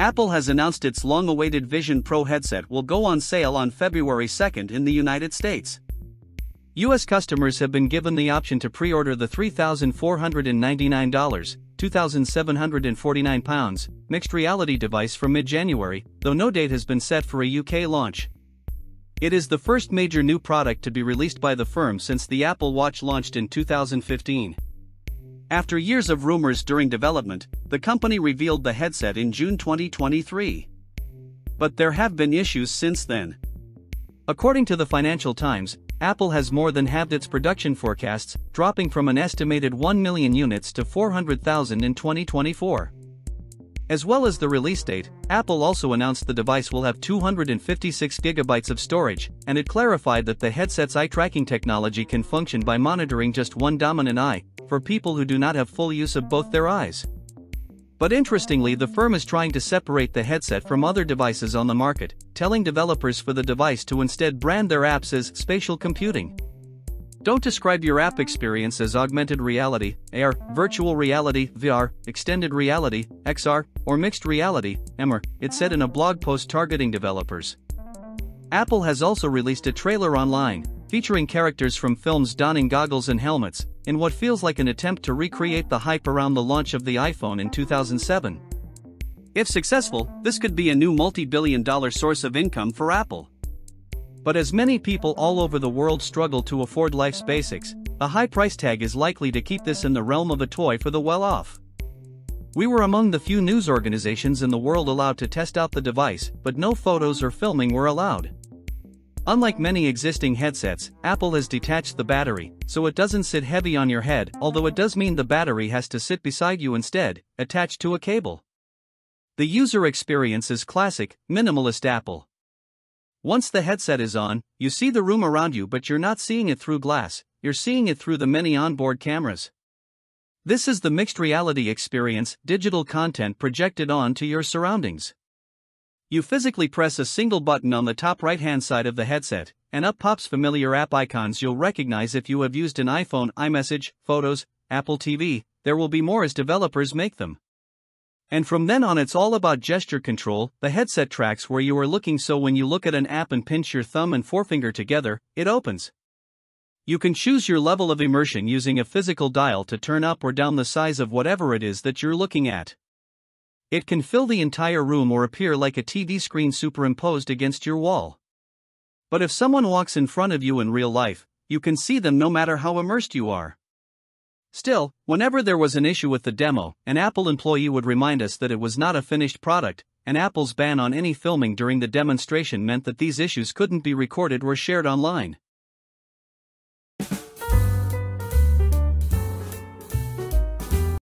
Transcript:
Apple has announced its long-awaited Vision Pro headset will go on sale on February 2nd in the United States. U.S. customers have been given the option to pre-order the $3,499, £2,749, mixed reality device from mid-January, though no date has been set for a UK launch. It is the first major new product to be released by the firm since the Apple Watch launched in 2015. After years of rumors during development, the company revealed the headset in June 2023. But there have been issues since then. According to the Financial Times, Apple has more than halved its production forecasts, dropping from an estimated 1 million units to 400,000 in 2024. As well as the release date, Apple also announced the device will have 256 gigabytes of storage, and it clarified that the headset's eye tracking technology can function by monitoring just one dominant eye, for people who do not have full use of both their eyes. But interestingly, the firm is trying to separate the headset from other devices on the market, telling developers for the device to instead brand their apps as spatial computing. Don't describe your app experience as augmented reality, AR, virtual reality, VR, extended reality, XR, or mixed reality, MR, it said in a blog post targeting developers. Apple has also released a trailer online, featuring characters from films donning goggles and helmets, in what feels like an attempt to recreate the hype around the launch of the iPhone in 2007. If successful, this could be a new multi-billion-dollar source of income for Apple. But as many people all over the world struggle to afford life's basics, a high price tag is likely to keep this in the realm of a toy for the well-off. We were among the few news organizations in the world allowed to test out the device, but no photos or filming were allowed. Unlike many existing headsets, Apple has detached the battery, so it doesn't sit heavy on your head, although it does mean the battery has to sit beside you instead, attached to a cable. The user experience is classic, minimalist Apple. Once the headset is on, you see the room around you, but you're not seeing it through glass, you're seeing it through the many onboard cameras. This is the mixed reality experience, digital content projected onto your surroundings. You physically press a single button on the top right-hand side of the headset, and up pops familiar app icons you'll recognize if you have used an iPhone, iMessage, Photos, Apple TV. There will be more as developers make them. And from then on it's all about gesture control. The headset tracks where you are looking, so when you look at an app and pinch your thumb and forefinger together, it opens. You can choose your level of immersion using a physical dial to turn up or down the size of whatever it is that you're looking at. It can fill the entire room or appear like a TV screen superimposed against your wall. But if someone walks in front of you in real life, you can see them no matter how immersed you are. Still, whenever there was an issue with the demo, an Apple employee would remind us that it was not a finished product, and Apple's ban on any filming during the demonstration meant that these issues couldn't be recorded or shared online.